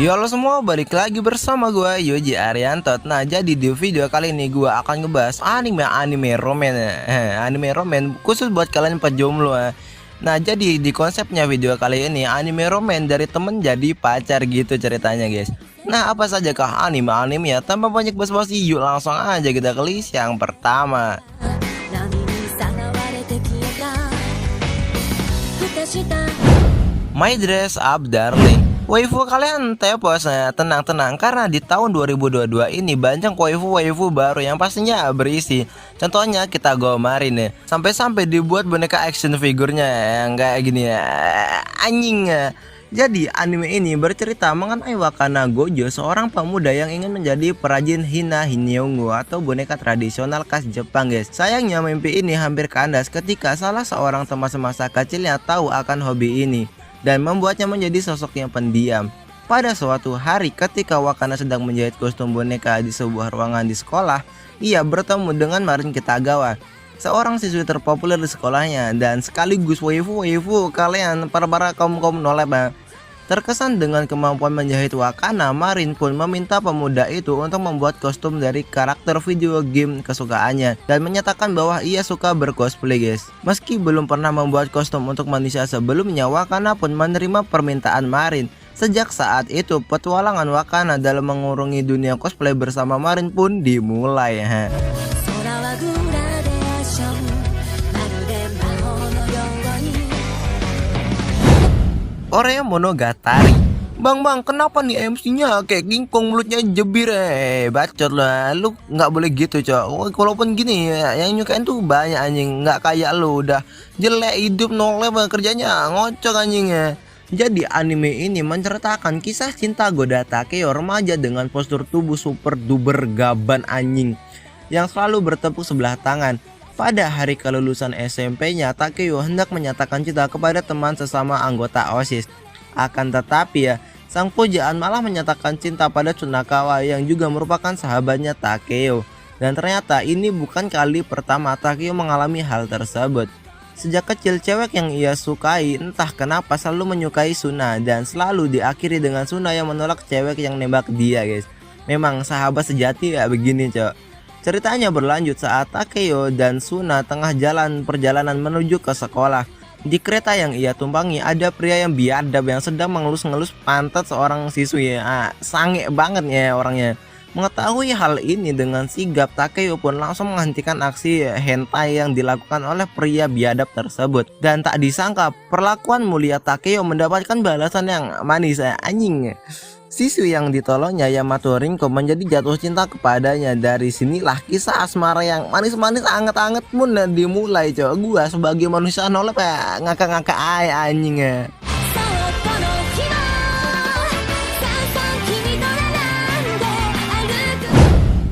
Yo halo semua, balik lagi bersama gue Yoji Arianto. Nah jadi di video kali ini gue akan ngebahas anime romen anime romen khusus buat kalian pejomblo. Nah jadi di konsepnya video kali ini anime romen dari temen jadi pacar gitu ceritanya guys. Nah apa saja kah anime ya, tanpa banyak basa-basi yuk langsung aja kita ke list yang pertama. My Dress Up Darling. Waifu kalian tepos, tenang-tenang karena di tahun 2022 ini banyak waifu baru yang pastinya berisi. Contohnya kita Gomarin ya, sampai-sampai dibuat boneka action figurnya yang kayak gini ya, anjing ya. Jadi anime ini bercerita mengenai Wakana Gojo, seorang pemuda yang ingin menjadi perajin hina hinyeongo atau boneka tradisional khas Jepang guys. Sayangnya mimpi ini hampir kandas ketika salah seorang teman semasa kecilnya tahu akan hobi ini dan membuatnya menjadi sosok yang pendiam. Pada suatu hari ketika Wakana sedang menjahit kostum boneka di sebuah ruangan di sekolah, ia bertemu dengan Marin Kitagawa, seorang siswi terpopuler di sekolahnya dan sekaligus waifu kalian para kaum nolep. Terkesan dengan kemampuan menjahit Wakana, Marin pun meminta pemuda itu untuk membuat kostum dari karakter video game kesukaannya dan menyatakan bahwa ia suka bercosplay guys. Meski belum pernah membuat kostum untuk manusia sebelumnya, Wakana pun menerima permintaan Marin. Sejak saat itu, petualangan Wakana dalam mengurungi dunia cosplay bersama Marin pun dimulai. Oreo Monogatari. Bang, kenapa nih MC-nya kayak gingkong, mulutnya jebir? Bacot lah, lu nggak boleh gitu cok. Walaupun gini ya, yang nyukain tuh banyak anjing, nggak kayak lu udah jelek hidup nolep kerjanya ngocok anjingnya. Jadi anime ini menceritakan kisah cinta Goda Takeo, remaja dengan postur tubuh super duper gaban anjing yang selalu bertepuk sebelah tangan. Pada hari kelulusan SMP-nya, Takeo hendak menyatakan cinta kepada teman sesama anggota OSIS. Akan tetapi ya, sang pujaan malah menyatakan cinta pada Tsunakawa yang juga merupakan sahabatnya Takeo. Dan ternyata ini bukan kali pertama Takeo mengalami hal tersebut. Sejak kecil cewek yang ia sukai entah kenapa selalu menyukai Suna dan selalu diakhiri dengan Suna yang menolak cewek yang nembak dia guys. Memang sahabat sejati ya begini cok. Ceritanya berlanjut saat Takeo dan Suna tengah perjalanan menuju ke sekolah. Di kereta yang ia tumpangi ada pria yang biadab yang sedang mengelus-ngelus pantat seorang siswi. Sange banget ya orangnya. Mengetahui hal ini dengan sigap, Takeo pun langsung menghentikan aksi hentai yang dilakukan oleh pria biadab tersebut. Dan tak disangka perlakuan mulia Takeo mendapatkan balasan yang manis anjing. Siswi yang ditolongnya Yamato Rinko menjadi jatuh cinta kepadanya. Dari sinilah kisah asmara yang manis-manis anget-anget pun dimulai cok. Gua sebagai manusia nolep ya ngakak-ngakak aja anjing ya.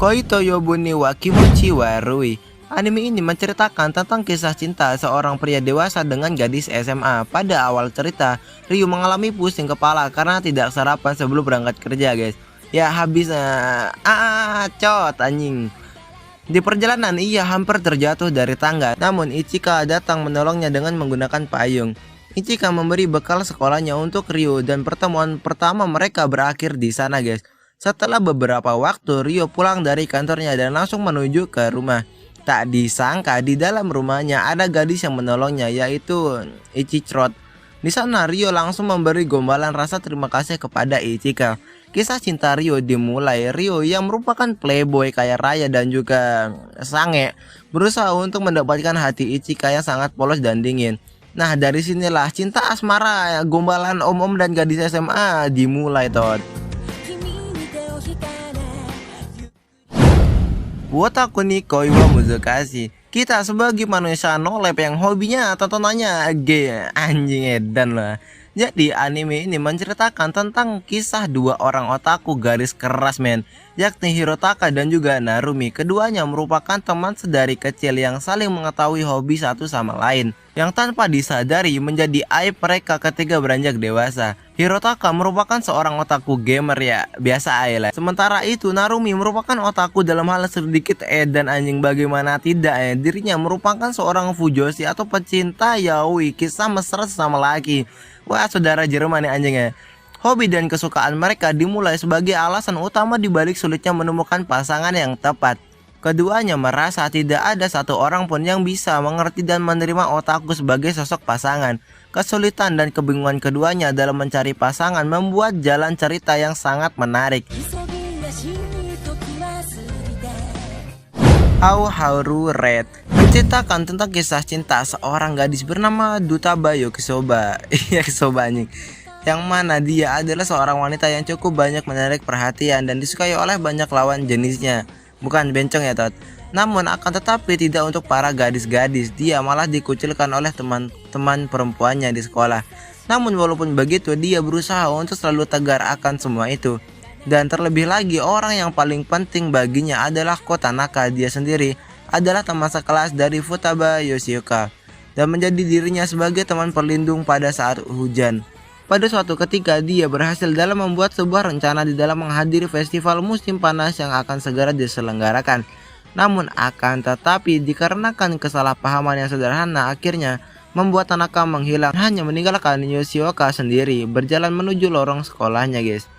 Koito Yobuni wa Kimochi wa Rui. Anime ini menceritakan tentang kisah cinta seorang pria dewasa dengan gadis SMA. Pada awal cerita, Ryu mengalami pusing kepala karena tidak sarapan sebelum berangkat kerja guys. Ya habis cot anjing. Di perjalanan ia hampir terjatuh dari tangga, namun Ichika datang menolongnya dengan menggunakan payung. Ichika memberi bekal sekolahnya untuk Ryu dan pertemuan pertama mereka berakhir di sana guys. Setelah beberapa waktu, Ryu pulang dari kantornya dan langsung menuju ke rumah. Tak disangka di dalam rumahnya ada gadis yang menolongnya, yaitu Ichicrot. Di sana Ryo langsung memberi gombalan rasa terima kasih kepada Ichika. Kisah cinta Ryo dimulai. Ryo yang merupakan playboy kaya raya dan juga sange berusaha untuk mendapatkan hati Ichika yang sangat polos dan dingin. Nah dari sinilah cinta asmara gombalan om-om dan gadis SMA dimulai tot. Wotaku ni koi wa muzukasi. Kita sebagai manusia nolep yang hobinya tontonannya gay anjing edan lah. Jadi anime ini menceritakan tentang kisah dua orang otaku garis keras men, yakni Hirotaka dan juga Narumi. Keduanya merupakan teman sedari kecil yang saling mengetahui hobi satu sama lain, yang tanpa disadari menjadi aib mereka ketika beranjak dewasa. Hirotaka merupakan seorang otaku gamer ya, biasa aja lah. Sementara itu Narumi merupakan otaku dalam hal sedikit edan anjing, bagaimana tidak ya. Dirinya merupakan seorang fujoshi atau pecinta yaoi, kisah mesra sesama laki. Wah saudara Jerman ya anjingnya. Hobi dan kesukaan mereka dimulai sebagai alasan utama dibalik sulitnya menemukan pasangan yang tepat. Keduanya merasa tidak ada satu orang pun yang bisa mengerti dan menerima otaku sebagai sosok pasangan. Kesulitan dan kebingungan keduanya dalam mencari pasangan membuat jalan cerita yang sangat menarik. Haru Red menceritakan tentang kisah cinta seorang gadis bernama Dutabayo Kisoba. Iya, Kisoba anjing. Yang mana dia adalah seorang wanita yang cukup banyak menarik perhatian dan disukai oleh banyak lawan jenisnya. Bukan bencong ya Tot. Namun akan tetapi tidak untuk para gadis-gadis. Dia malah dikucilkan oleh teman-teman perempuannya di sekolah. Namun walaupun begitu dia berusaha untuk selalu tegar akan semua itu. Dan terlebih lagi orang yang paling penting baginya adalah Ko Tanaka. Dia sendiri adalah teman sekelas dari Futaba Yoshioka dan menjadi dirinya sebagai teman perlindung pada saat hujan. Pada suatu ketika dia berhasil dalam membuat sebuah rencana di dalam menghadiri festival musim panas yang akan segera diselenggarakan. Namun akan tetapi dikarenakan kesalahpahaman yang sederhana akhirnya membuat Tanaka menghilang, hanya meninggalkan Yoshioka sendiri berjalan menuju lorong sekolahnya guys.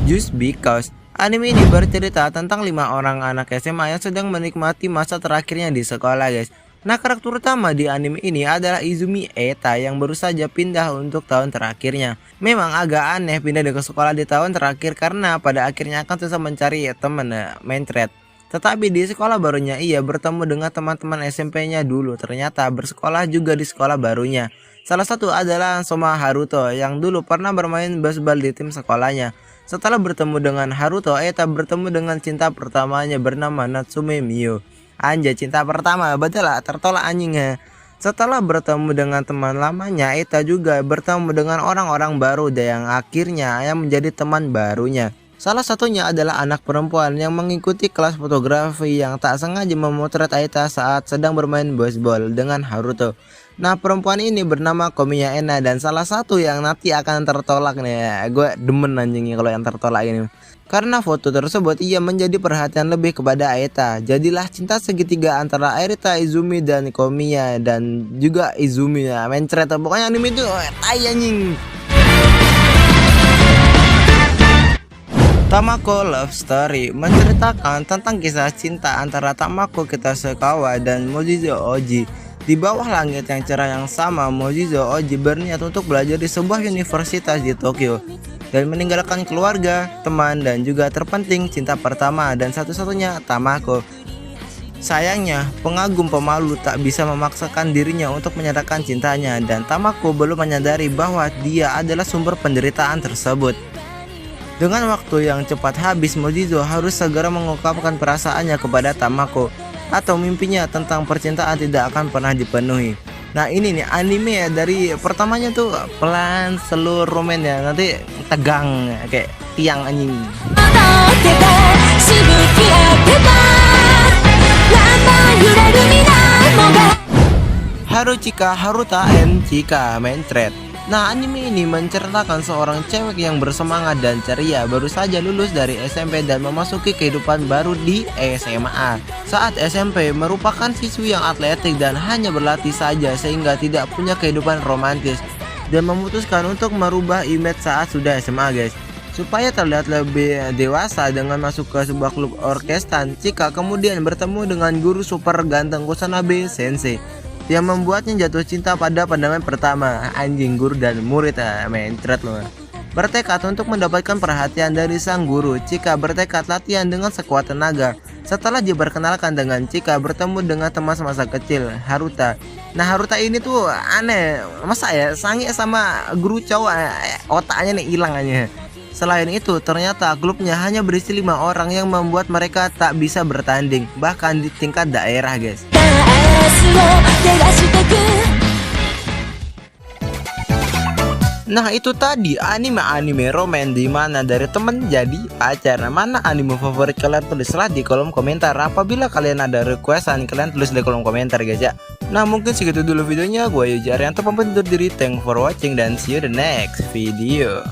Just Because anime ini bercerita tentang 5 orang anak SMA yang sedang menikmati masa terakhirnya di sekolah guys. Nah, karakter utama di anime ini adalah Izumi Eta yang baru saja pindah untuk tahun terakhirnya. Memang agak aneh pindah ke sekolah di tahun terakhir karena pada akhirnya akan susah mencari teman main thread. Tetapi di sekolah barunya ia bertemu dengan teman-teman SMP-nya dulu, ternyata bersekolah juga di sekolah barunya. Salah satu adalah Soma Haruto yang dulu pernah bermain baseball di tim sekolahnya. Setelah bertemu dengan Haruto, Eta bertemu dengan cinta pertamanya bernama Natsume Mio. Anjay, cinta pertama, betul lah, tertolak anjing ya. Setelah bertemu dengan teman lamanya, Eta juga bertemu dengan orang-orang baru dan yang akhirnya yang menjadi teman barunya. Salah satunya adalah anak perempuan yang mengikuti kelas fotografi yang tak sengaja memotret Eta saat sedang bermain baseball dengan Haruto. Nah, perempuan ini bernama Komiya Ena dan salah satu yang nanti akan tertolak nih. Gue demen anjingnya kalau yang tertolak ini. Karena foto tersebut ia menjadi perhatian lebih kepada Aeta. Jadilah cinta segitiga antara Aeta, Izumi dan Komiya dan juga Izumi ya. Main cerita pokoknya anime itu tai anjing. Tamako Love Story menceritakan tentang kisah cinta antara Tamako Kitasukawa dan Mojizo Oji. Di bawah langit yang cerah yang sama, Mojizo Oji berniat untuk belajar di sebuah universitas di Tokyo dan meninggalkan keluarga, teman, dan juga terpenting cinta pertama dan satu-satunya Tamako. Sayangnya, pengagum pemalu tak bisa memaksakan dirinya untuk menyatakan cintanya dan Tamako belum menyadari bahwa dia adalah sumber penderitaan tersebut. Dengan waktu yang cepat habis, Mojizo harus segera mengungkapkan perasaannya kepada Tamako atau mimpinya tentang percintaan tidak akan pernah dipenuhi. Nah ini nih anime ya, dari pertamanya tuh pelan slow roman ya, nanti tegang kayak tiang anjing. Haruchika Haruta and Chika main thread. Nah, anime ini menceritakan seorang cewek yang bersemangat dan ceria baru saja lulus dari SMP dan memasuki kehidupan baru di SMA. Saat SMP merupakan siswi yang atletik dan hanya berlatih saja sehingga tidak punya kehidupan romantis dan memutuskan untuk merubah image saat sudah SMA guys. Supaya terlihat lebih dewasa dengan masuk ke sebuah klub orkestan, Chika kemudian bertemu dengan guru super ganteng Kusanabe Sensei yang membuatnya jatuh cinta pada pandangan pertama. Anjing, guru dan murid main thread loh. Bertekad untuk mendapatkan perhatian dari sang guru, Chika bertekad latihan dengan sekuat tenaga. Setelah dia berkenalkan dengan Chika, bertemu dengan teman semasa kecil, Haruta. Nah, Haruta ini tuh aneh, masa ya sange sama guru cowok, otaknya nih hilang aja. Selain itu, ternyata klubnya hanya berisi 5 orang yang membuat mereka tak bisa bertanding, bahkan di tingkat daerah guys. Nah itu tadi anime-anime roman di mana dari temen jadi pacar. Mana anime favorit kalian, tulislah di kolom komentar. Apabila kalian ada requestan, kalian tulis di kolom komentar guys ya. Nah mungkin segitu dulu videonya. Gue Yuji Arianto pamit undur diri. Thanks for watching dan see you the next video.